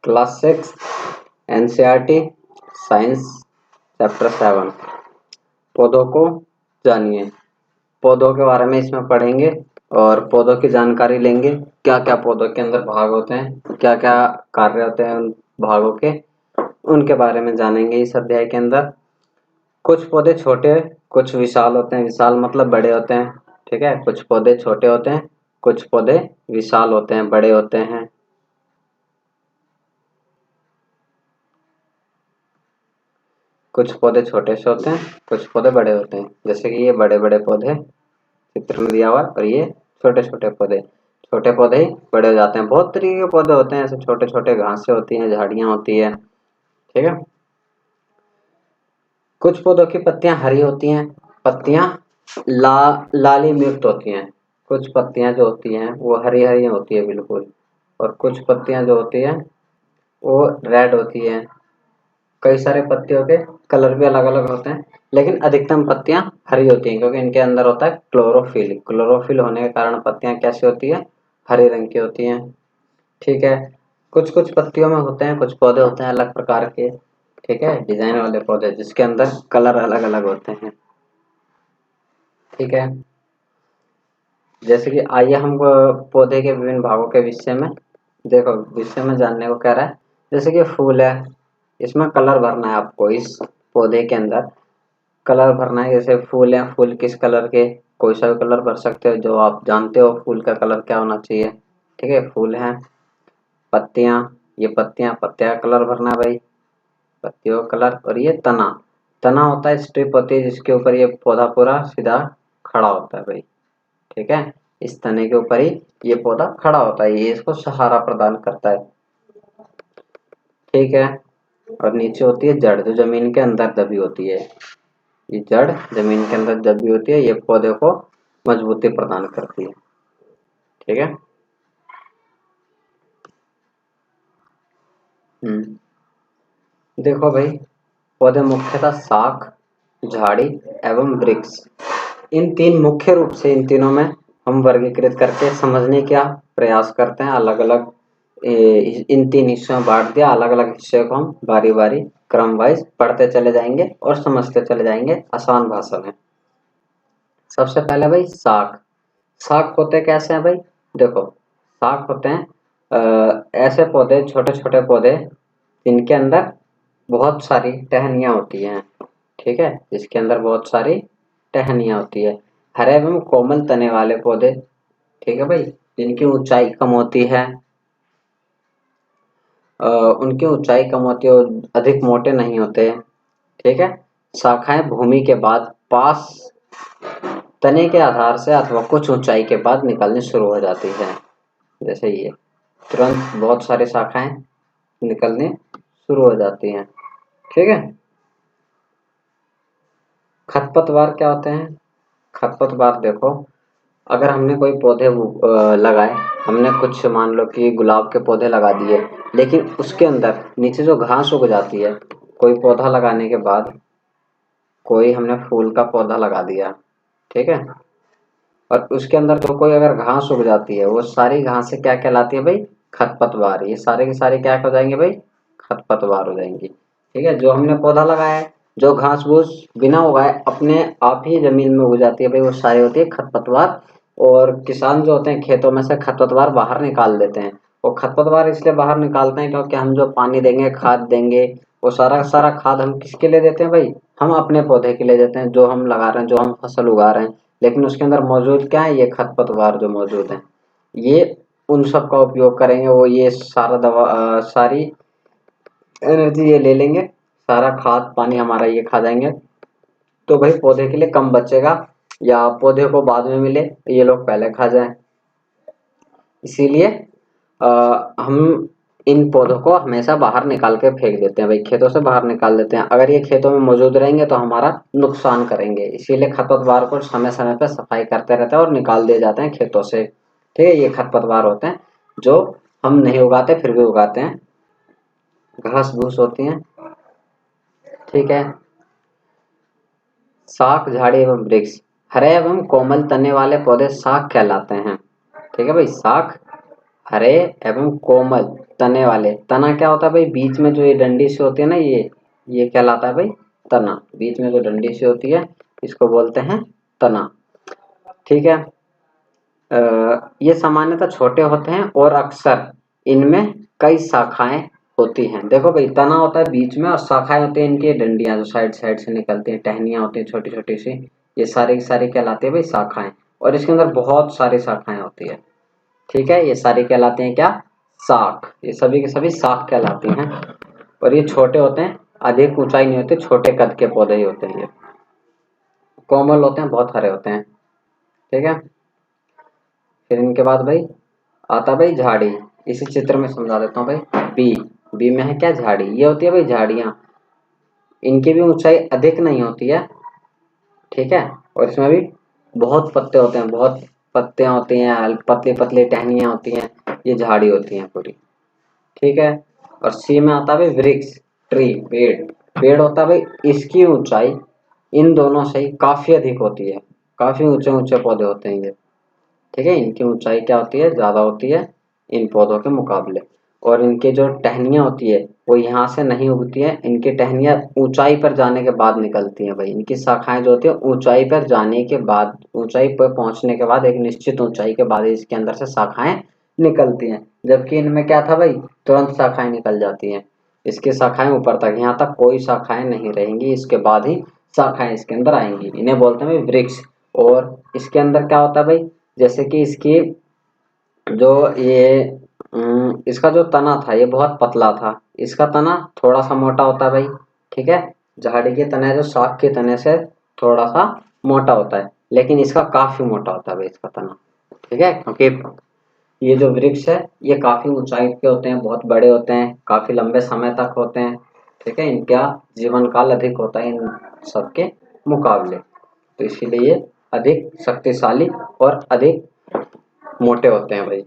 Class 6 NCERT science chapter 7 पौधों को जानिए। पौधों के बारे में इसमें पढ़ेंगे और पौधों की जानकारी लेंगे। क्या क्या पौधों के अंदर भाग होते हैं, क्या क्या कार्य होते हैं उन भागों के, उनके बारे में जानेंगे इस अध्याय के अंदर। कुछ पौधे छोटे, कुछ विशाल होते हैं। विशाल मतलब बड़े होते हैं, ठीक है। कुछ पौधे छोटे होते हैं, कुछ पौधे विशाल होते हैं, बड़े होते हैं। कुछ पौधे छोटे से होते हैं, कुछ पौधे बड़े होते हैं। जैसे कि ये बड़े बड़े पौधे चित्र में दिया हुआ, और ये छोटे छोटे पौधे। छोटे पौधे ही बड़े हो जाते हैं। बहुत तरीके के पौधे होते हैं, ऐसे छोटे छोटे घासें होती हैं, झाड़ियां होती है, ठीक है। कुछ पौधों की पत्तियां हरी होती हैं, पत्तियां लाली युक्त होती हैं। कुछ पत्तियां जो होती हैं वो हरी हरी होती है बिल्कुल, और कुछ पत्तियां जो होती हैं वो रेड होती हैं। कई सारे पत्तियों के कलर भी अलग अलग होते हैं, लेकिन अधिकतम पत्तियां हरी होती हैं, क्योंकि इनके अंदर होता है क्लोरोफिल। क्लोरोफिल होने के कारण पत्तियां कैसी होती है, हरे रंग की होती हैं, ठीक है। कुछ कुछ पत्तियों में होते हैं, कुछ पौधे होते हैं अलग प्रकार के, ठीक है, डिजाइन वाले पौधे जिसके अंदर कलर अलग अलग होते हैं, ठीक है। जैसे कि आइए हम पौधे के विभिन्न भागों के विषय में देखो, विषय में जानने को कह रहा है। जैसे कि फूल है, इसमें कलर भरना है आपको। इस पौधे के अंदर कलर भरना है। जैसे फूल है, फूल किस कलर के, कोई सा भी कलर भर सकते हो जो आप जानते हो फूल का कलर क्या होना चाहिए, ठीक है। फूल है। पत्तियां, ये पत्तियां, पत्तियां का कलर भरना है भाई, पत्तियों का कलर। और ये तना, तना होता है, स्ट्रिप होती है जिसके ऊपर ये पौधा पूरा सीधा खड़ा होता है भाई, ठीक है। इस तने के ऊपर ही ये पौधा खड़ा होता है, ये इसको सहारा प्रदान करता है, ठीक है। और नीचे होती है जड़, जो जमीन के अंदर दबी होती है। ये जड़ जमीन के अंदर दबी होती है, ये पौधे को मजबूती प्रदान करती है, ठीक है। देखो भाई, पौधे मुख्यतः शाख, झाड़ी एवं वृक्ष, इन तीन मुख्य रूप से, इन तीनों में हम वर्गीकृत करके समझने का प्रयास करते हैं। अलग अलग इन तीन हिस्सों में बांट दिया। अलग अलग हिस्से को हम बारी बारी क्रम वाइज पढ़ते चले जाएंगे और समझते चले जाएंगे आसान भाषा में। सबसे पहले भाई शाख। शाख होते कैसे हैं भाई, देखो शाख होते हैं ऐसे पौधे, छोटे छोटे पौधे जिनके अंदर बहुत सारी टहनियां होती हैं, ठीक है, जिसके अंदर बहुत सारी टहनियां होती है। हरे एवं कोमल तने वाले पौधे, ठीक है भाई, जिनकी ऊंचाई कम होती है, उनकी ऊंचाई कम होती है और अधिक मोटे नहीं होते, ठीक है। शाखाएं भूमि के बाद पास तने के आधार से अथवा कुछ ऊंचाई के बाद निकलनी शुरू हो जाती है। जैसे ये तुरंत बहुत सारी शाखाएं निकलने शुरू हो जाती हैं, ठीक है। खरपतवार क्या होते हैं, खरपतवार देखो, अगर हमने कोई पौधे लगाए, हमने कुछ मान लो कि गुलाब के पौधे लगा दिए, लेकिन उसके अंदर नीचे जो घास उग जाती है, कोई पौधा लगाने के बाद कोई हमने फूल का पौधा लगा दिया, ठीक है, और उसके अंदर जो कोई अगर घास उग जाती है, वो सारी घासें क्या कहलाती है भाई, खरपतवार। ये सारे के सारे क्या हो जाएंगे भाई, खरपतवार हो जाएंगी, ठीक है। जो हमने पौधा लगाया है, जो घास फूस बिना उगाए अपने आप ही जमीन में उग जाती है भाई, वो सारी होती है खरपतवार। और किसान जो होते हैं खेतों में से खरपतवार बाहर निकाल देते हैं। वो खरपतवार इसलिए बाहर निकालते हैं क्योंकि हम जो पानी देंगे, खाद देंगे, वो सारा का सारा खाद हम किसके लिए देते हैं भाई, हम अपने पौधे के लिए देते हैं, जो हम लगा रहे हैं, जो हम फसल उगा रहे हैं। लेकिन उसके अंदर मौजूद क्या है, ये खरपतवार जो मौजूद है, ये उन सब का उपयोग करेंगे। वो ये सारा सारी एनर्जी ये ले लेंगे, सारा खाद पानी हमारा ये खा जाएंगे। तो भाई पौधे के लिए कम बचेगा, या पौधे को बाद में मिले, ये लोग पहले खा जाएं। इसीलिए हम इन पौधों को हमेशा बाहर निकाल के फेंक देते हैं भाई, खेतों से बाहर निकाल देते हैं। अगर ये खेतों में मौजूद रहेंगे तो हमारा नुकसान करेंगे, इसीलिए खरपतवार को समय समय पर सफाई करते रहते हैं और निकाल दिए जाते हैं खेतों से, ठीक है। ये खरपतवार होते हैं जो हम नहीं उगाते फिर भी उगाते हैं, घास भूस होती हैं, ठीक है। शाख, झाड़ी एवं वृक्ष, हरे एवं कोमल तने वाले पौधे शाख कहलाते हैं, ठीक है भाई। शाख, हरे एवं कोमल तने वाले। तना क्या होता है भाई, बीच में जो ये डंडी सी होती है ना, ये कहलाता है भाई तना। बीच में जो डंडी सी होती है इसको बोलते हैं तना। ठीक है। ये सामान्यतः छोटे होते हैं और अक्सर इनमें कई शाखाएं होती हैं। देखो भाई, तना होता है बीच में और शाखाएं होती हैं इनकी डंडियां जो साइड साइड से निकलती हैं, टहनियां होती हैं छोटी छोटी सी। ये सारी की सारी कहलाती है भाई शाखाएं, और इसके अंदर बहुत सारी शाखाएं होती है। ठीक है, ये सारी कहलाती हैं क्या, शाख। ये सभी के सभी शाख कहलाती हैं, और ये छोटे होते हैं, अधिक ऊंचाई नहीं होती, छोटे कद के पौधे ही होते हैं ये। कोमल होते हैं, बहुत हरे होते हैं। ठीक है। फिर इनके बाद भाई आता भाई झाड़ी। इसी चित्र में समझा देता हूँ भाई। बी, बी में है क्या, झाड़ी। ये होती है भाई झाड़ियाँ। इनकी भी ऊंचाई अधिक नहीं होती है। ठीक है, और इसमें भी बहुत पत्ते होते हैं, बहुत पत्तियां होती हैं, पतली पतली टहनियां होती हैं। ये झाड़ी होती हैं पूरी। ठीक है। और सी में आता है भाई वृक्ष, ट्री, पेड़। पेड़ होता है भाई, इसकी ऊंचाई इन दोनों से ही काफी अधिक होती है। काफी ऊंचे ऊंचे पौधे होते हैं ये। ठीक है, इनकी ऊंचाई क्या होती है, ज्यादा होती है इन पौधों के मुकाबले। और इनके जो टहनियां होती है वो यहाँ से नहीं उगती है, इनकी टहनियां ऊंचाई पर जाने के बाद निकलती हैं भाई। इनकी शाखाएं जो होती है ऊंचाई पर जाने के बाद, ऊंचाई पर पहुंचने के बाद, एक निश्चित ऊंचाई के बाद इसके अंदर से शाखाएं निकलती हैं। जबकि इनमें क्या था भाई, तुरंत शाखाएं निकल जाती हैं। इसकी शाखाएं ऊपर तक, यहाँ तक कोई शाखाएं नहीं रहेंगी, इसके बाद ही शाखाएं इसके अंदर आएंगी। इन्हें बोलते हैं भाई वृक्ष। और इसके अंदर क्या होता है भाई, जैसे कि इसकी जो ये इसका जो तना था ये बहुत पतला था, इसका तना थोड़ा सा मोटा होता है भाई। ठीक है, झाड़ी के तने जो शाख के तने से थोड़ा सा मोटा होता है, लेकिन इसका काफी मोटा होता है भाई इसका तना। ठीक है, क्योंकि ये जो वृक्ष है ये काफी ऊंचाई के होते हैं, बहुत बड़े होते हैं, काफी लंबे समय तक होते हैं। ठीक है, इनका जीवन काल अधिक होता है इन सबके मुकाबले, तो इसीलिए ये अधिक शक्तिशाली और अधिक मोटे होते हैं भाई।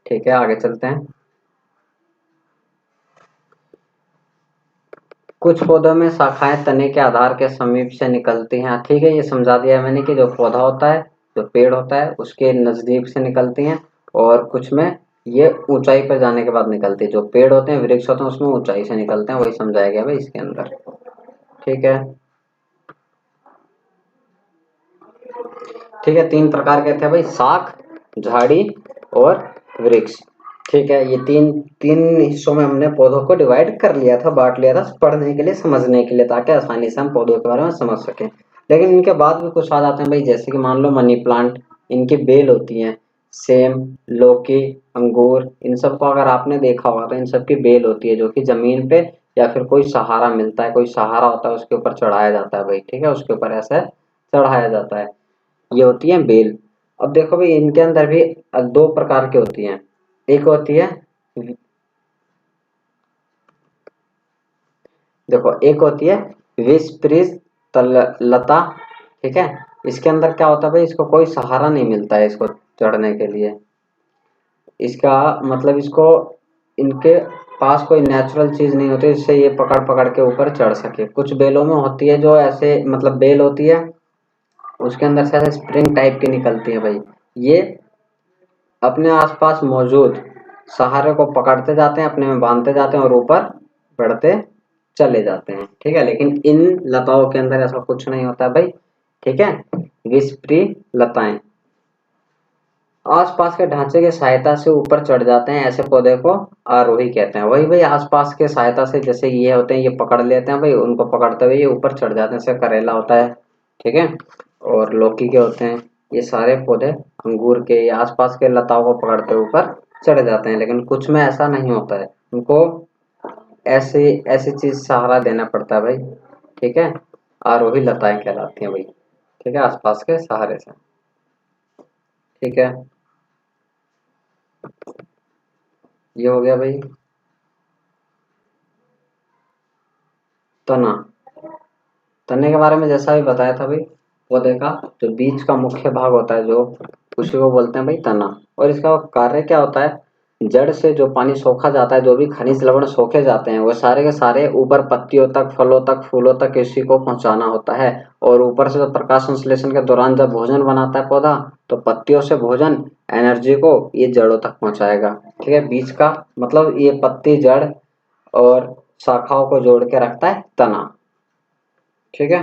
ठीक है, आगे चलते हैं। कुछ पौधों में शाखाएं तने के आधार के समीप से निकलती हैं। ठीक है, ये समझा दिया मैंने कि जो पौधा होता है, जो पेड़ होता है, उसके नजदीक से निकलती हैं। और कुछ में ये ऊंचाई पर जाने के बाद निकलती है। जो पेड़ होते हैं, वृक्ष होते हैं, उसमें ऊंचाई से निकलते हैं, वही समझाया गया भाई इसके अंदर। ठीक है। ठीक है, तीन प्रकार के थे भाई, शाख, झाड़ी और वृक्ष। ठीक है, ये तीन तीन हिस्सों में हमने पौधों को डिवाइड कर लिया था, बांट लिया था, पढ़ने के लिए, समझने के लिए, ताकि आसानी से हम पौधों के बारे में समझ सकें। लेकिन इनके बाद भी कुछ आ जाते हैं भाई, जैसे कि मान लो मनी प्लांट, इनकी बेल होती हैं। सेम, लौकी, अंगूर, इन सबको अगर आपने देखा होगा तो इन सब की बेल होती है, जो कि जमीन पे या फिर कोई सहारा मिलता है, कोई सहारा होता है, उसके ऊपर चढ़ाया जाता है भाई। ठीक है, उसके ऊपर ऐसे चढ़ाया जाता है, ये होती है बेल। अब देखो भाई, इनके अंदर भी दो प्रकार की होती हैं। एक होती है, देखो एक होती है विषपृत लता। ठीक है, इसके अंदर क्या होता है भाई, इसको कोई सहारा नहीं मिलता है इसको चढ़ने के लिए। इसका मतलब इसको, इनके पास कोई नेचुरल चीज नहीं होती जिससे ये पकड़ पकड़ के ऊपर चढ़ सके। कुछ बेलों में होती है जो ऐसे, मतलब बेल होती है, उसके अंदर से ऐसे स्प्रिंग टाइप की निकलती है भाई। ये अपने आसपास मौजूद सहारे को पकड़ते जाते हैं, अपने में बांधते जाते हैं और ऊपर बढ़ते चले जाते हैं। ठीक है, लेकिन इन लताओं के अंदर ऐसा कुछ नहीं होता भाई। ठीक है, विषप्री लताएं आसपास के ढांचे की सहायता से ऊपर चढ़ जाते हैं, ऐसे पौधे को आरोही कहते हैं। वही भाई, आसपास के सहायता से, जैसे ये होते हैं, ये पकड़ लेते हैं भाई, उनको पकड़ते हुए ये ऊपर चढ़ जाते हैं, जैसे करेला होता है। ठीक है, और लौकी के होते हैं, ये सारे पौधे अंगूर के, ये आसपास के लताओं को पकड़ते हुए ऊपर चढ़ जाते हैं। लेकिन कुछ में ऐसा नहीं होता है, उनको ऐसी ऐसी चीज सहारा देना पड़ता है भाई। ठीक है, आरोही लताएं कहलाती हैं भाई। ठीक है, आसपास के सहारे से। ठीक है, ये हो गया भाई तना। तने के बारे में जैसा भी बताया था भाई, पौधे का जो बीच का मुख्य भाग होता है, जो उसी को बोलते हैं भाई तना। और इसका कार्य क्या होता है, जड़ से जो पानी सोखा जाता है, जो भी खनिज लवण सोखे जाते हैं, वो सारे के सारे ऊपर पत्तियों तक, फलों तक, फूलों तक इसी को पहुंचाना होता है। और ऊपर से जो प्रकाश संश्लेषण के दौरान जब भोजन बनाता है पौधा, तो पत्तियों से भोजन एनर्जी को ये जड़ों तक पहुंचाएगा। ठीक है, बीज का मतलब ये पत्ती, जड़ और शाखाओं को जोड़ के रखता है तना। ठीक है,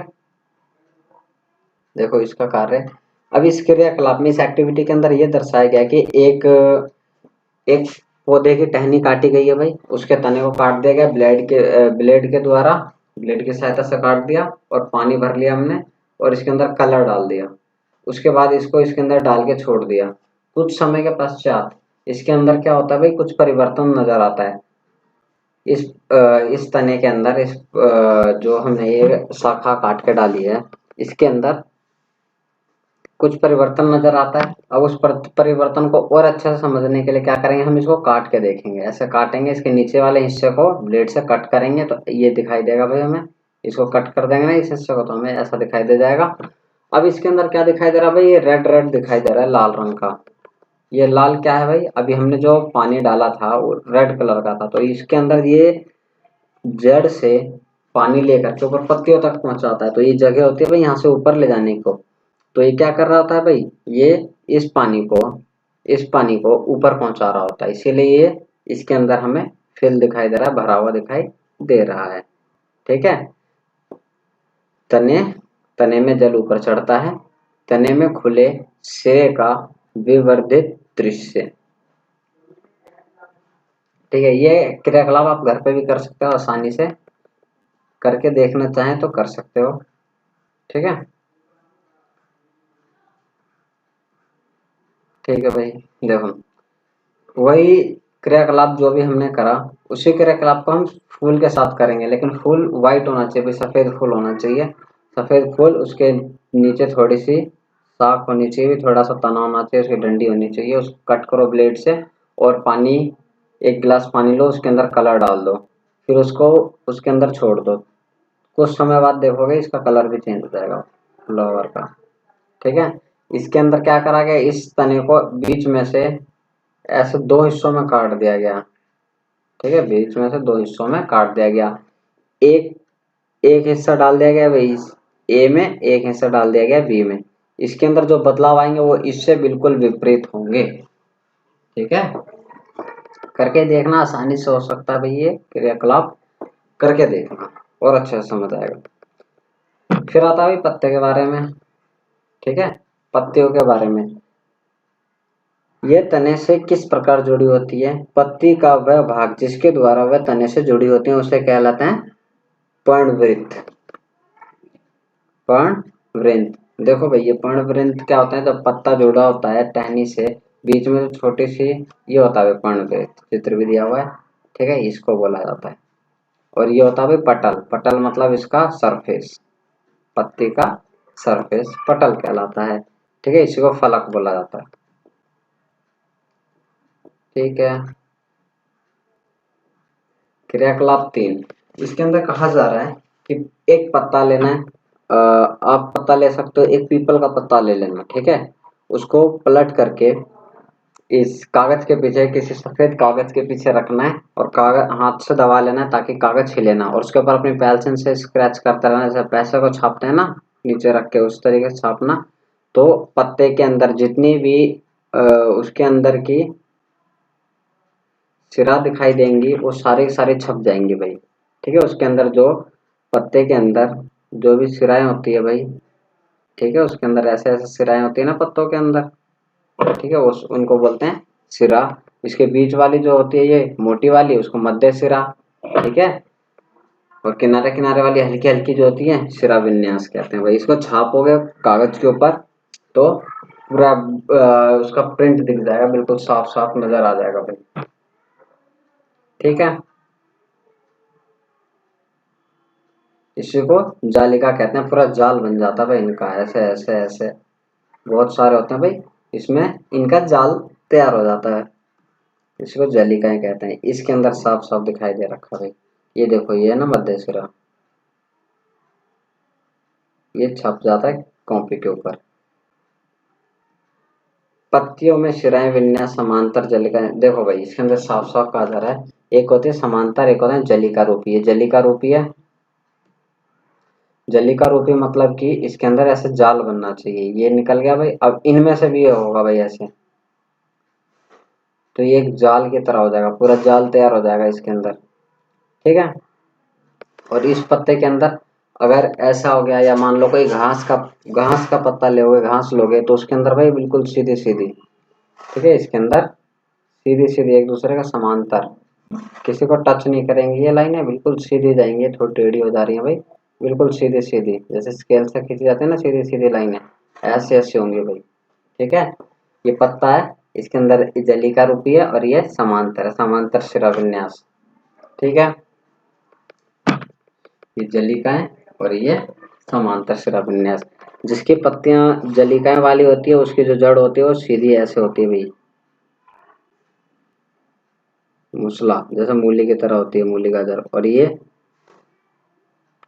देखो इसका कार्य। अब इस क्रियाकलाप में, इस एक्टिविटी के अंदर ये दर्शाया गया कि एक एक पौधे की टहनी काटी गई है भाई, उसके तने को काट दिया गया ब्लेड के द्वारा, ब्लेड की सहायता से काट दिया और पानी भर लिया हमने और इसके अंदर कलर डाल दिया। उसके बाद इसको इसके अंदर डाल के छोड़ दिया। कुछ समय के पश्चात इसके अंदर क्या होता है भाई, कुछ परिवर्तन नजर आता है। इस तने के अंदर, जो हमने ये शाखा काट के डाली है, इसके अंदर कुछ परिवर्तन नजर आता है। अब उस परिवर्तन को और अच्छे से समझने के लिए क्या करेंगे, हम इसको काट के देखेंगे। ऐसे काटेंगे, इसके नीचे वाले हिस्से को ब्लेड से कट करेंगे तो ये दिखाई देगा भाई हमें। इसको कट कर देंगे ना इस हिस्से को, तो हमें ऐसा दिखाई दे जाएगा। अब इसके अंदर क्या दिखाई दे रहा है भाई, ये रेड रेड दिखाई दे रहा है, लाल रंग का। ये लाल क्या है भाई, अभी हमने जो पानी डाला था वो रेड कलर का था, तो इसके अंदर ये जड़ से पानी लेकर के ऊपर पत्तियों तक पहुंचाता है। तो ये जगह होती है भाई यहाँ से ऊपर ले जाने को। तो ये क्या कर रहा होता है भाई, ये इस पानी को ऊपर पहुंचा रहा होता है, इसीलिए ये इसके अंदर हमें फिल दिखाई दे रहा है, भरा हुआ दिखाई दे रहा है। ठीक है, तने तने में जल ऊपर चढ़ता है, तने में खुले सिरे का विवर्धित दृश्य। ठीक है, ये क्रियाकलाप आप घर पे भी कर सकते हो, आसानी से करके देखना चाहें तो कर सकते हो। ठीक है, ठीक है भाई, देखो वही क्रियाकलाप जो भी हमने करा, उसी क्रियाकलाप को हम फूल के साथ करेंगे, लेकिन फूल व्हाइट होना चाहिए, सफेद फूल होना चाहिए। सफेद फूल, उसके नीचे थोड़ी सी शाख होनी चाहिए, थोड़ा सा तना होना चाहिए, उसकी डंडी होनी चाहिए। उसको कट करो ब्लेड से और पानी, 1 गिलास पानी लो, उसके अंदर कलर डाल दो, फिर उसको उसके अंदर छोड़ दो। कुछ समय बाद देखोगे इसका कलर भी चेंज हो जाएगा फ्लावर का। ठीक है, इसके अंदर क्या करा गया, इस तने को बीच में से ऐसे 2 हिस्सों में काट दिया गया। ठीक है, बीच में से 2 हिस्सों में काट दिया गया। एक एक हिस्सा डाल दिया गया भाई ए में, एक हिस्सा डाल दिया गया बी में। इसके अंदर जो बदलाव आएंगे वो इससे बिल्कुल विपरीत होंगे। ठीक है, करके देखना, आसानी से हो सकता है भाई ये क्रियाकलाप, करके देखना और अच्छे से समझ आएगा। फिर आता है भाई पत्ते के बारे में। ठीक है, पत्तियों के बारे में, यह तने से किस प्रकार जुड़ी होती है। पत्ती का वह भाग जिसके द्वारा वह तने से जुड़ी होती है उसे कहलाते हैं पर्णवृत्त। पर्णवृत्त, देखो भाई ये पर्णवृत्त क्या होता है, जब पत्ता जुड़ा होता है टहनी से, बीच में जो छोटी सी ये होता है पर्णवृत्त, चित्र भी दिया हुआ है। ठीक है, इसको बोला जाता है। और ये होता है पटल, पटल मतलब इसका सरफेस, पत्ती का सरफेस पटल कहलाता है। ठीक है, इसी को फलक बोला जाता है। ठीक है, क्रियाकलाप 3, इसके अंदर कहा जा रहा है कि एक पत्ता लेना है। आप पत्ता ले सकते हो, एक पीपल का पत्ता ले लेना। ठीक है, उसको पलट करके इस कागज के पीछे, किसी सफेद कागज के पीछे रखना है और कागज हाथ से दबा लेना है ताकि कागज हिले ना, और उसके ऊपर अपनी पेंसिल से स्क्रैच करते रहना, जैसे पैसे को छापते हैं ना नीचे रख के, उस तरीके से छापना। तो पत्ते के अंदर जितनी भी उसके अंदर की सिरा दिखाई देंगी वो सारी सारी छप जाएंगी भाई। ठीक है, उसके अंदर जो पत्ते के अंदर जो भी सिराएं होती है भाई, ठीक है, उसके अंदर ऐसे ऐसे सिराएं होती है ना पत्तों के अंदर। ठीक है, उस उनको बोलते हैं सिरा। इसके बीच वाली जो होती है ये मोटी वाली, उसको मध्य सिरा। ठीक है, और किनारे किनारे वाली हल्की हल्की जो होती है सिरा विन्यास कहते हैं भाई। इसको छापोगे कागज के ऊपर तो पूरा उसका प्रिंट दिख जाएगा, बिल्कुल साफ साफ नजर आ जाएगा भाई। ठीक है, इसी को जालिका कहते हैं, पूरा जाल बन जाता है भाई इनका, ऐसे ऐसे ऐसे बहुत सारे होते हैं भाई, इसमें इनका जाल तैयार हो जाता है। इसको जालिकाएं कहते हैं। इसके अंदर साफ साफ दिखाई दे रखा भाई, ये देखो ये है ना मध्य सिरा, ये छप जाता है कॉपी के ऊपर। पत्तियों में शिराएं विन्यास समांतर जलिकाएं, देखो भाई इसके अंदर साफ साफ कहा जा रहा है, एक होती है समांतर, एक होता है जलिका रूपी। ये जलिका रूपी है, जलिका रूपी मतलब कि इसके अंदर ऐसे जाल बनना चाहिए। ये निकल गया भाई। अब इनमें से भी ये होगा भाई ऐसे, तो ये एक जाल की तरह हो जाएगा, पूरा जाल तैयार हो जाएगा इसके अंदर। ठीक है। और इस पत्ते के अंदर अगर ऐसा हो गया, या मान लो कोई घास का पत्ता लोगे, घास लोगे, तो उसके अंदर भाई बिल्कुल सीधी सीधी, ठीक है, इसके अंदर सीधी सीधी एक दूसरे का समांतर, किसी को टच नहीं करेंगी ये लाइनें, बिल्कुल सीधी जाएंगी। थोड़ी टेढ़ी हो जा रही है भाई, बिल्कुल सीधी सीधी, जैसे स्केल से खींची जाती है ना सीधी सीधी लाइनें, ऐसे ऐसे होंगी भाई। ठीक है। ये पत्ता है, इसके अंदर जलिका रूपी है, और ये समांतर है, समांतर शिरा विन्यास। ठीक है। ये जलिका है और ये समांतर शिरा विन्यास। जिसकी पत्तियां जलिकाएं वाली होती है, उसकी जो जड़ होती है वो सीधी ऐसे होती है भाई, मूसला जैसे मूली की तरह होती है, मूली गाजर। और ये,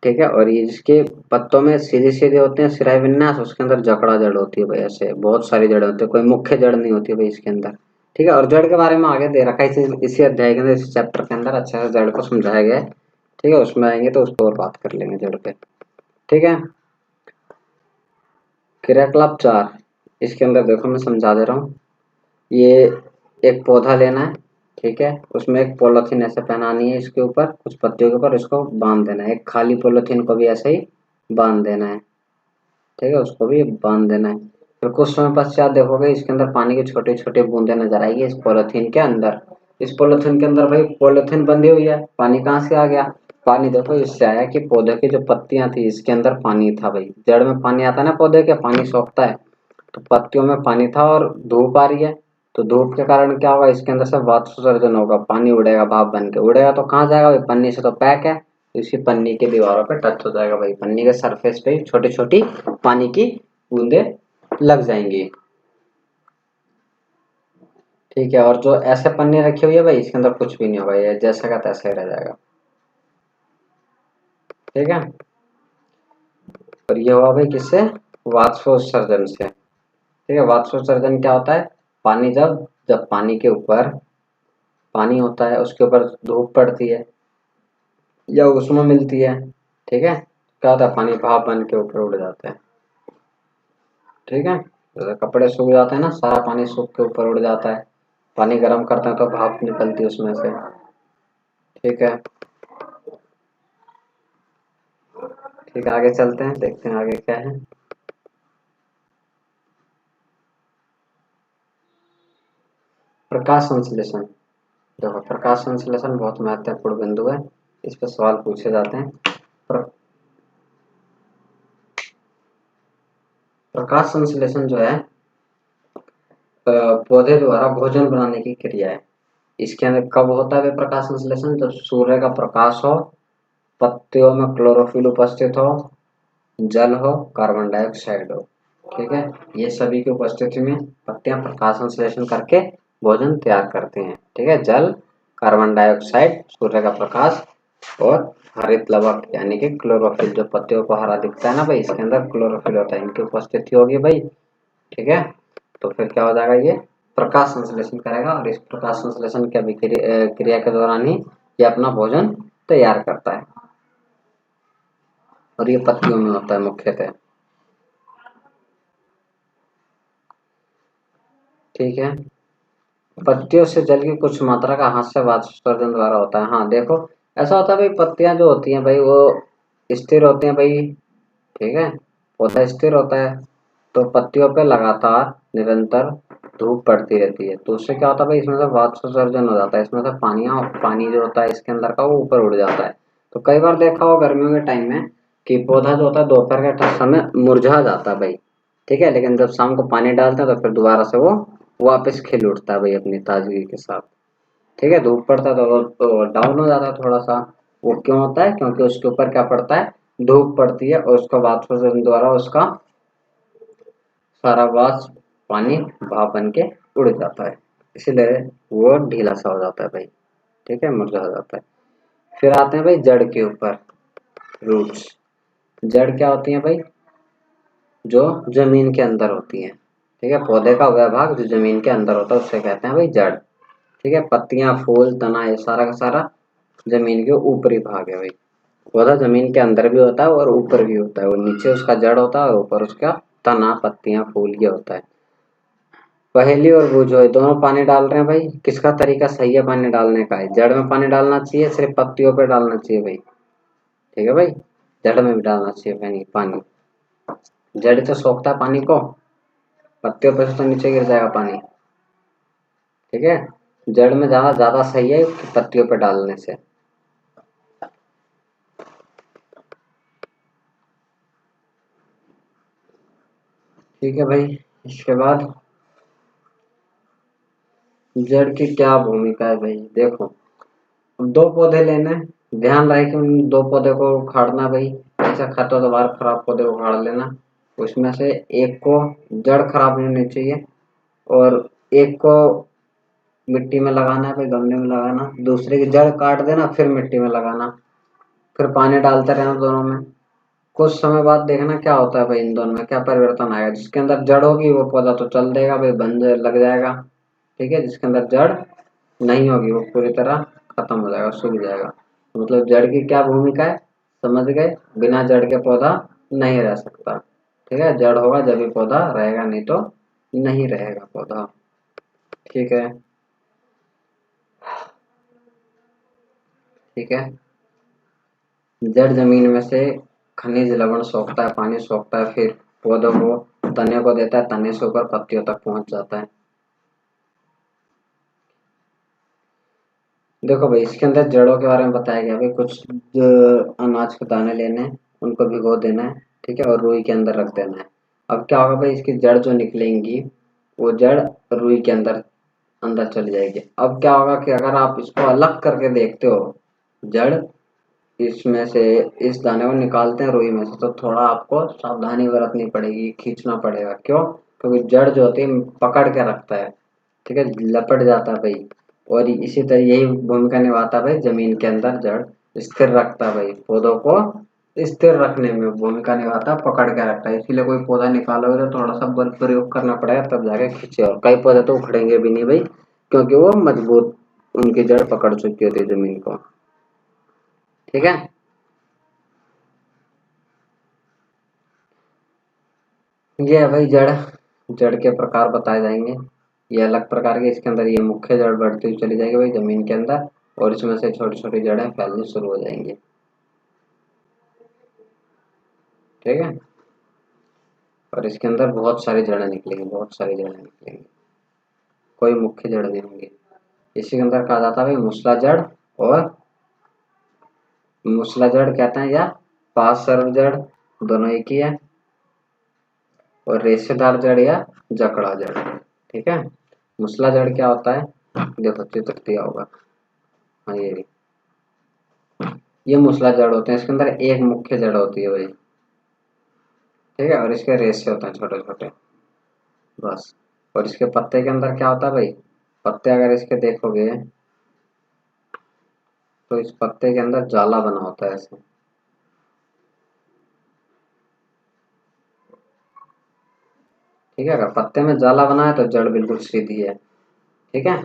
ठीक है, और ये जिसके पत्तों में सीधे सीधे होते हैं शिरा विन्यास, उसके अंदर जकड़ा जड़ होती है भाई, ऐसे बहुत सारी जड़ होती है, कोई मुख्य जड़ नहीं होती है भाई इसके अंदर। ठीक है। और जड़ के बारे में आगे दे रखा है इसी अध्याय के अंदर, इस चैप्टर के अंदर अच्छे से जड़ को समझाया गया है। ठीक है। उसमें आएंगे तो उस पर और बात कर लेंगे जड़ पे। ठीक है। क्रियाकलाप 4, इसके अंदर देखो मैं समझा दे रहा हूँ। ये एक पौधा लेना है, ठीक है, उसमें एक पॉलीथीन ऐसे पहनानी है, इसके ऊपर कुछ पत्तियों के ऊपर इसको बांध देना है, एक खाली पॉलीथीन को भी ऐसे ही बांध देना है। ठीक है, उसको भी बांध देना है। फिर कुछ समय पश्चात देखोगे इसके अंदर पानी की छोटी छोटी बूंदें नजर आएगी इस पॉलीथीन के अंदर। इस पॉलीथीन के अंदर भाई पॉलीथीन बंधी हुई है, पानी कहाँ से आ गया? पानी देखो इससे आया कि पौधे की जो पत्तियां थी इसके अंदर पानी था भाई, जड़ में पानी आता है ना, पौधे के पानी सोखता है, तो पत्तियों में पानी था और धूप आ रही है, तो धूप के कारण क्या होगा, इसके अंदर से वाष्पोत्सर्जन होगा, पानी उड़ेगा, भाप बन के उड़ेगा, तो कहाँ जाएगा भाई? पन्नी से तो पैक है, तो इसी पन्नी की दीवारों पे टच हो जाएगा भाई, पन्नी के सरफेस पे छोटी छोटी पानी की बूंदे लग जाएंगी। ठीक है। और जो ऐसे पन्नी रखी हुई है भाई, इसके अंदर कुछ भी नहीं होगा, ये जैसा का तैसा ही रह जाएगा। ठीक है। और ये हुआ भाई किससे? वाष्पोत्सर्जन से। ठीक है। वाष्पोत्सर्जन क्या होता है? पानी जब जब पानी के ऊपर पानी होता है, उसके ऊपर धूप पड़ती है या उष्मा मिलती है, ठीक है, क्या होता है? पानी भाप बन के ऊपर उड़ जाता है। ठीक है। जैसे कपड़े सूख जाते हैं ना, सारा पानी सूख के ऊपर उड़ जाता है, पानी गर्म करते हैं तो भाप निकलती है उसमें से। ठीक है। ठीक है, आगे चलते हैं, देखते हैं आगे क्या है। प्रकाश संश्लेषण। देखो, प्रकाश संश्लेषण बहुत महत्वपूर्ण बिंदु है, इस पर सवाल पूछे जाते हैं। प्र, प्रकाश संश्लेषण जो है पौधे द्वारा भोजन बनाने की क्रिया है। इसके अंदर कब होता है प्रकाश संश्लेषण? जब सूर्य का प्रकाश हो, पत्तियों में क्लोरोफिल उपस्थित हो, जल हो, कार्बन डाइऑक्साइड हो। ठीक है। ये सभी की उपस्थिति में पत्तियां प्रकाश संश्लेषण करके भोजन तैयार करते हैं। ठीक है। जल, कार्बन डाइऑक्साइड, सूर्य का प्रकाश और हरित लवक यानी कि क्लोरोफिल, जो पत्तियों को हरा दिखता है ना भाई, इसके अंदर क्लोरोफिल होता है, इनकी उपस्थिति होगी भाई। ठीक है। तो फिर क्या हो जाएगा? ये प्रकाश संश्लेषण करेगा, और इस प्रकाश संश्लेषण की क्रिया के दौरान ही ये अपना भोजन तैयार करता है, और ये पत्तियों में होता है मुख्यतः। ठीक है। पत्तियों से जल की कुछ मात्रा का हाथ से वाष्पोत्सर्जन द्वारा होता है। हाँ देखो, ऐसा होता है भाई, पत्तियां जो होती हैं भाई वो स्थिर होती हैं भाई। ठीक है। पौधा स्थिर होता है, तो पत्तियों पे लगातार निरंतर धूप पड़ती रहती है, तो उससे क्या होता है भाई, इसमें से वाष्पोत्सर्जन हो जाता है, इसमें से पानी जो होता है इसके अंदर का वो ऊपर उड़ जाता है। तो कई बार देखा हो गर्मियों के टाइम में कि पौधा जो होता है दोपहर के समय मुरझा जाता है भाई। ठीक है। लेकिन जब शाम को पानी डालते हैं तो फिर दोबारा से वो वापस खिल उठता है भाई अपनी ताजगी के साथ। ठीक है। धूप पड़ता है तो डाउन हो जाता है थोड़ा सा। वो क्यों होता है? क्योंकि उसके ऊपर क्या पड़ता है? धूप पड़ती है, और उसका वाष्पोत्सर्जन द्वारा उसका सारा वाष्प पानी भाप बन के उड़ जाता है, इसीलिए वो ढीला सा हो जाता है भाई। ठीक है, मुरझा हो जाता है। फिर आते हैं भाई जड़ के ऊपर, रूट्स। जड़ क्या होती है भाई? जो जमीन के अंदर होती है। ठीक है। पौधे का वह भाग जो जमीन के अंदर होता है उससे कहते हैं भाई जड़। ठीक है। पत्तियां, फूल, तना, ये सारा का सारा जमीन के ऊपरी भाग है भाई। पौधा जमीन के अंदर भी होता है और ऊपर भी होता है। वो नीचे उसका जड़ होता है और ऊपर उसका तना, पत्तियां, फूल ये होता है। पहेली और बूझो, ये दोनों पानी डाल रहे हैं भाई। किसका तरीका सही है पानी डालने का? है जड़ में पानी डालना चाहिए, सिर्फ पत्तियों पे डालना चाहिए भाई? ठीक है भाई, जड़ में भी डालना चाहिए पानी। पानी जड़ तो सोखता है पानी को, पत्तियों पे से तो नीचे गिर जाएगा पानी। ठीक है, जड़ में ज्यादा ज्यादा सही है कि पत्तियों पे डालने से। ठीक है भाई, इसके बाद जड़ की क्या भूमिका है भाई? देखो, दो पौधे लेने हैं, ध्यान रहे कि उन दो पौधे को उखाड़ना भाई। ऐसा खरपतवार खराब पौधे उखाड़ लेना, उसमें से एक को जड़ खराब नहीं होनी चाहिए और एक को मिट्टी में लगाना है भाई, गमले में लगाना, दूसरे की जड़ काट देना फिर मिट्टी में लगाना, फिर पानी डालते रहना दोनों में। कुछ समय बाद देखना क्या होता है भाई, इन दोनों में क्या परिवर्तन आएगा। जिसके अंदर जड़ होगी वो पौधा तो चल देगा भाई, लग जाएगा। ठीक है, जिसके अंदर जड़ नहीं होगी वो पूरी तरह खत्म हो जाएगा, सूख जाएगा। मतलब जड़ की क्या भूमिका है समझ गए? बिना जड़ के पौधा नहीं रह सकता। ठीक है, जड़ होगा जब भी पौधा रहेगा, नहीं तो नहीं रहेगा पौधा। ठीक है, ठीक है। जड़ जमीन में से खनिज लवण सोखता है, पानी सोखता है, फिर पौधों को, तने को देता है, तने से ऊपर पत्तियों तक पहुंच जाता है। देखो भाई, इसके अंदर जड़ों के बारे में बताया गया भाई। कुछ अनाज के दाने लेने हैं, उनको भिगो देना है, ठीक है, और रुई के अंदर रख देना है। अब क्या होगा भाई, इसकी जड़ जो निकलेंगी वो जड़ रुई के अंदर अंदर चली जाएगी। अब क्या होगा कि अगर आप इसको अलग करके देखते हो, जड़ इसमें से, इस दाने को निकालते हैं रुई में से, तो थोड़ा आपको सावधानी बरतनी पड़ेगी, खींचना पड़ेगा। क्यों? क्योंकि जड़ जो होती है पकड़ के रखता है, ठीक है, लपट जाता है भाई। और इसी तरह यही भूमिका निभाता है भाई, जमीन के अंदर जड़ स्थिर रखता है भाई, पौधों को स्थिर रखने में भूमिका निभाता है, पकड़ के रखता है। इसीलिए कोई पौधा निकालोगे तो थोड़ा सा बल प्रयोग करना पड़ेगा, तब जाके खींचे। और कई पौधे तो उखड़ेंगे भी नहीं भाई, क्योंकि वो मजबूत, उनकी जड़ पकड़ चुकी होती है जमीन को। ठीक है, ये है भाई जड़। जड़ के प्रकार बताए जाएंगे, ये अलग प्रकार के। इसके अंदर ये मुख्य जड़ बढ़ती हुई चली जाएगी भाई जमीन के अंदर, और इसमें से छोटी छोटी जड़ें फैलनी शुरू हो जाएंगी। ठीक है, और इसके अंदर बहुत सारी जड़ें निकलेंगी, बहुत सारी जड़ें निकलेंगी, कोई मुख्य जड़ नहीं होंगी। इसी के अंदर कहा जाता है भाई मूसला जड़, और मूसला जड़ कहते हैं, या पांच सर्व जड़, दोनों एक ही है, और रेशेदार जड़ या जकड़ा जड़। ठीक है, मूसला जड़ क्या होता है? देखो चित्र दिया होगा, हाँ ये मूसला जड़ होते हैं। इसके अंदर एक मुख्य जड़ होती है भाई, ठीक है, और इसके रेशे होते हैं छोटे छोटे, बस। और इसके पत्ते के अंदर क्या होता है भाई? पत्ते अगर इसके देखोगे तो इस पत्ते के अंदर जाला बना होता है ऐसे। ठीक है, अगर पत्ते में जाला बना है तो जड़ बिल्कुल सीधी है। ठीक है,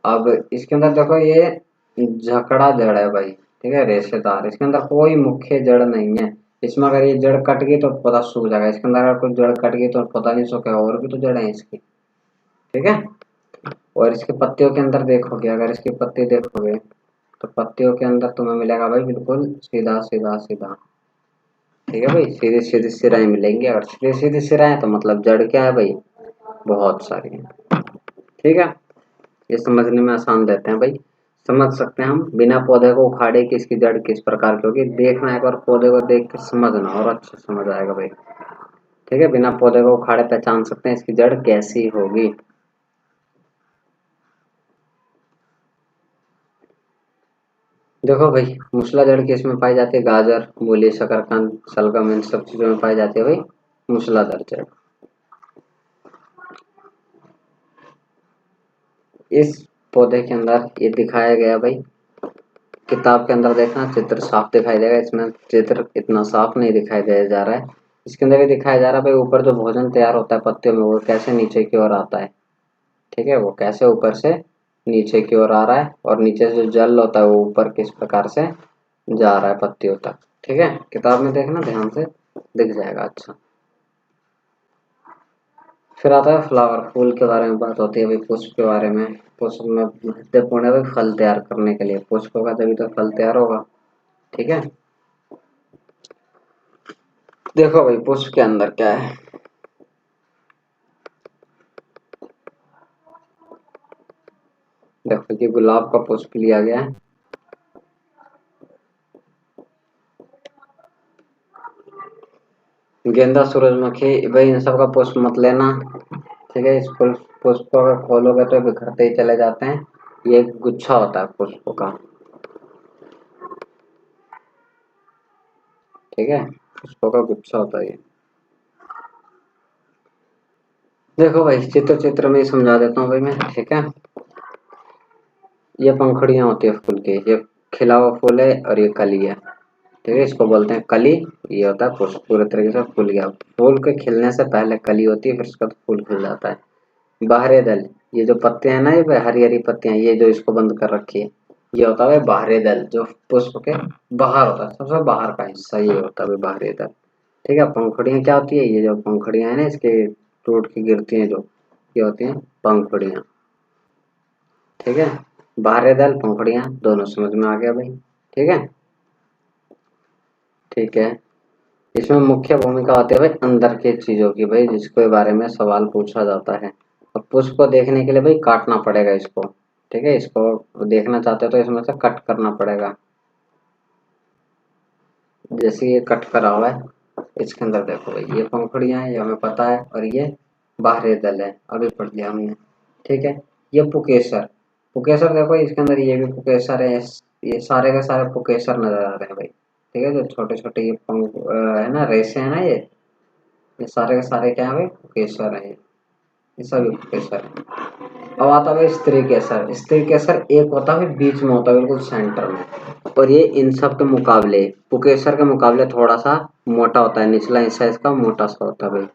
अब इसके अंदर देखो ये झकड़ा जड़ है भाई, ठीक है, रेशेदार। इसके अंदर कोई मुख्य जड़ नहीं है। इसमें अगर ये जड़ कट गई तो पौधा सूख जाएगा। इसके अंदर अगर कोई जड़ कट गई तो पौधा नहीं सूखेगा, और भी तो जड़ है इसकी। ठीक है, और इसके पत्तियों के अंदर देखोगे, अगर इसकी पत्ती देखोगे तो पत्तियों के अंदर तुम्हें मिलेगा भाई बिल्कुल सीधा सीधा सीधा। ठीक है भाई, सीधी सीधी सिराएं मिलेंगी। अगर सीधी सीधी सिराएं तो मतलब जड़ क्या है भाई? बहुत सारी है। ठीक है, ये समझने में आसान रहते हैं भाई, समझ सकते हैं हम। बिना पौधे को उखाड़े कि इसकी जड़ किस प्रकार की होगी, देखना है एक बार, पौधे को देख के समझना और अच्छे समझ आएगा भाई। ठीक है, बिना पौधे को उखाड़े पहचान सकते हैं इसकी जड़ कैसी होगी। देखो भाई, मूसला जड़ किस में पाई जाती है? गाजर, मूली, शकरकंद, शलगम, इन सब चीजों में पाई जाती है भाई मूसलाधार जड़। इस पौधे के अंदर ये दिखाया गया भाई, किताब के अंदर देखना चित्र साफ दिखाई देगा, इसमें चित्र इतना साफ नहीं दिखाई दे जा रहा है। इसके अंदर ये दिखाया जा रहा है भाई, ऊपर जो भोजन तैयार होता है पत्तियों में, वो कैसे नीचे की ओर आता है। ठीक है, वो कैसे ऊपर से नीचे की ओर आ रहा है, और नीचे से जो जल होता है वो ऊपर किस प्रकार से जा रहा है पत्तियों तक। ठीक है, किताब में देखना ध्यान से, दिख जाएगा। अच्छा, फिर आता है फ्लावर, फूल के बारे में बात होती है भाई, पुष्प के बारे में। पुष्प में महत्वपूर्ण है भाई फल तैयार करने के लिए, पुष्प होगा तभी तो फल तैयार होगा। ठीक है, देखो भाई पुष्प के अंदर क्या है। देखो ये गुलाब का पुष्प लिया गया है, गेंदा, सूरजमुखी, भाई इन सब का पुष्प मत लेना। ठीक है, इस पुष्प को अगर खोलोगे तो बिखरते ही चले जाते हैं। ये एक गुच्छा होता है पुष्प का। ठीक है, पुष्पों का गुच्छा होता है ये। देखो भाई चित्र चित्र में ही समझा देता हूँ भाई मैं। ठीक है, ये पंखुड़ियां होती है फूल की, ये खिला हुआ फूल है और ये कली है। ठीक है, इसको बोलते हैं कली। ये होता है पुष्प, पूरे तरीके से फूल गया। फूल के खिलने से पहले कली होती है, फिर उसका तो फूल खिल जाता है। बाहरी दल, ये जो पत्ते हैं ना, ये हरी हरी पत्तियां, ये जो इसको बंद कर रखी है, ये होता है बाहरी दल, जो पुष्प के बाहर होता है, सबसे बाहर का हिस्सा ये होता है बाहरी दल। ठीक है, पंखुड़ियां क्या होती है, ये जो पंखुड़ियां है ना, इसके टूट के गिरती हैं जो, ये होती हैं पंखुड़ियां। ठीक है, बाहरी दल पंखुड़ियां दोनों समझ में आ गया भाई। ठीक है, ठीक है, इसमें मुख्य भूमिका आती है भाई अंदर की चीजों की भाई, जिसके बारे में सवाल पूछा जाता है। और पुष्प को देखने के लिए भाई काटना पड़ेगा इसको। ठीक है, इसको देखना चाहते हो तो इसमें से कट करना पड़ेगा। जैसे ये कट करा हुआ है, इसके अंदर देखो भाई ये पंखुड़ियां हैं, ये हमें पता है, और ये बाहरी दल है, अभी पढ़ लिया हमने। ठीक है, ये पुकेसर, पुकेसर देखो इसके अंदर ये भी पुकेसर है। ये सारे के सारे पुकेसर नजर आ रहे हैं भाई। ठीक है, जो छोटे छोटे ये है ना, रेसे है ना, ये सारे के सारे क्या है भाई, पुकेसर है ये सभी पुकेसर है। अब आता है भाई स्त्री केसर। स्त्री केसर एक होता है बीच में, होता है बिल्कुल सेंटर में, और ये इन सब के मुकाबले, पुकेसर के मुकाबले थोड़ा सा मोटा होता है, निचला हिस्सा इसका मोटा सा होता है भाई।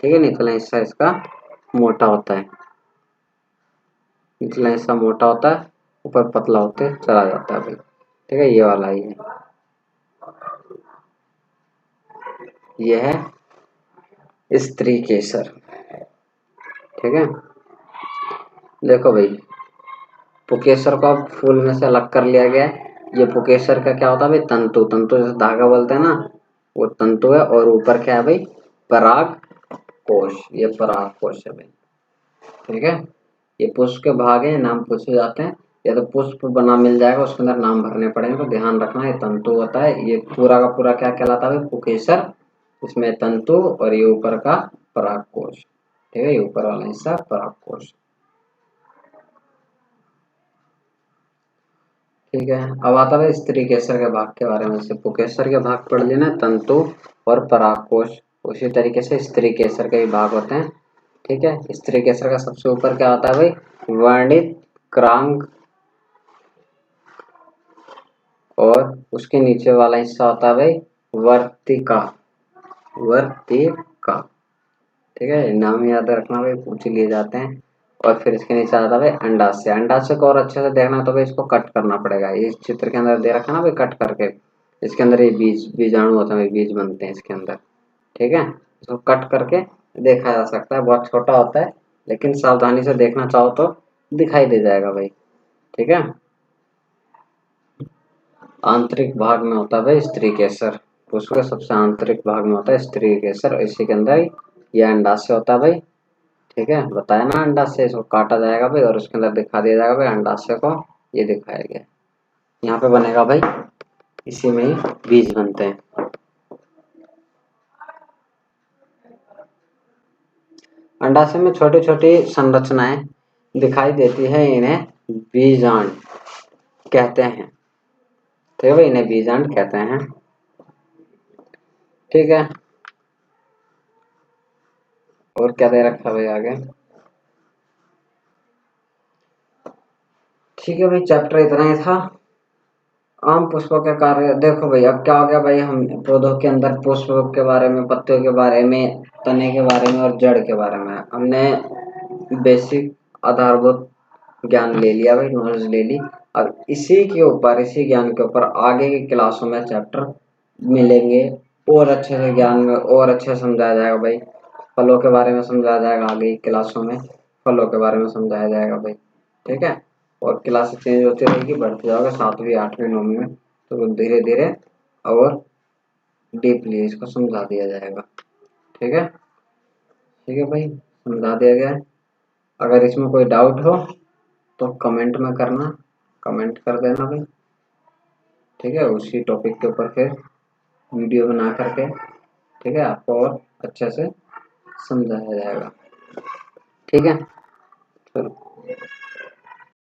ठीक है, निचला हिस्सा इसका मोटा होता है, निचला हिस्सा मोटा होता है, ऊपर पतला होते चला जाता है भाई। ठीक है, ये वाला ही है, ये है स्त्री केसर। ठीक है, देखो भाई पुकेसर को अब फूल में से अलग कर लिया गया है। ये पुकेसर का क्या होता है भाई, तंतु, तंतु जैसे धागा बोलते हैं ना, वो तंतु है। और ऊपर क्या है भाई, पराग कोश, ये पराग कोश है भाई। ठीक है, ये पुष्प के भाग हैं, नाम पूछे जाते हैं, या तो पुष्प बना मिल जाएगा, उसके अंदर नाम भरने पड़ेंगे, तो ध्यान रखना ये तंतु होता है। ये पूरा का पूरा क्या कहलाता है भाई, पुकेसर। इसमें तंतु और ये ऊपर का पराग कोश। ठीक है, ये ऊपर वाला हिस्सा पराग कोश। ठीक है, अब आता है स्त्री केसर के भाग के बारे में। जैसे पुकेसर के भाग पढ़ लेना, तंतु और परागकोश, उसी तरीके से स्त्री केसर के भी भाग होते हैं। ठीक है, स्त्री केसर का सबसे ऊपर क्या होता है भाई, वर्णित क्रांग, और उसके नीचे वाला हिस्सा होता है भाई वर्तिका, वर्तिका। ठीक है, नाम याद रखना भाई, पूछ लिए जाते हैं। और फिर इसके नीचे आता है भाई अंडाशय। अंडाशय को और अच्छे से देखना है तो भाई इसको कट करना पड़ेगा। इस चित्र के अंदर दे रखा है ना भाई, कट करके, इसके अंदर ये बीज, बीजाणु होते हैं भाई, बीज बनते हैं इसके अंदर। ठीक है, इसको कट करके देखा जा सकता है, बहुत छोटा होता है, लेकिन सावधानी से देखना चाहो तो दिखाई दे जाएगा भाई। ठीक है, आंतरिक भाग में होता है भाई स्त्री केसर, पुष्प के सबसे आंतरिक भाग में होता है स्त्री केसर, इसी के अंदर ये अंडाशय होता है भाई। ठीक है, बताया ना, अंडाशय, इसको काटा जाएगा भाई और उसके अंदर दिखा दिया जाएगा भाई अंडाशय को, ये दिखाया गया। यहाँ पे बनेगा भाई, इसी में ही बीज बनते हैं। अंडाशय में छोटी छोटी संरचनाएं दिखाई देती है, इन्हें बीजांड कहते हैं। ठीक है भाई, इन्हें बीजांड कहते हैं। ठीक है, और क्या दे रखा है भाई आगे। ठीक है भाई, चैप्टर इतना ही था। आम पुष्पों के कार्य देखो भाई, अब क्या हो गया भाई, हम पौधों के अंदर पुष्प के बारे में, पत्तियों के बारे में, तने के बारे में और जड़ के बारे में हमने बेसिक आधारभूत ज्ञान ले लिया भाई, नॉलेज ले ली। अब इसी के ऊपर, इसी ज्ञान के ऊपर आगे की क्लासों में चैप्टर मिलेंगे, और अच्छे से ज्ञान में और अच्छे से समझाया जाएगा भाई। फलों के बारे में समझाया जाएगा आगे की क्लासों में, फलों के बारे में समझाया जाएगा भाई। ठीक है, और क्लास चेंज होती रहेगी, बढ़ते जाओगे 7वीं 8वीं 9वीं में, तो धीरे धीरे और डीपली इसको समझा दिया जाएगा। ठीक है, ठीक है भाई, समझा दिया गया है। अगर इसमें कोई डाउट हो तो कमेंट में करना, कमेंट कर देना भाई। ठीक है, उसी टॉपिक के ऊपर फिर वीडियो बना करके, ठीक है, आपको और अच्छे से समझाया जाएगा। ठीक है, चलो।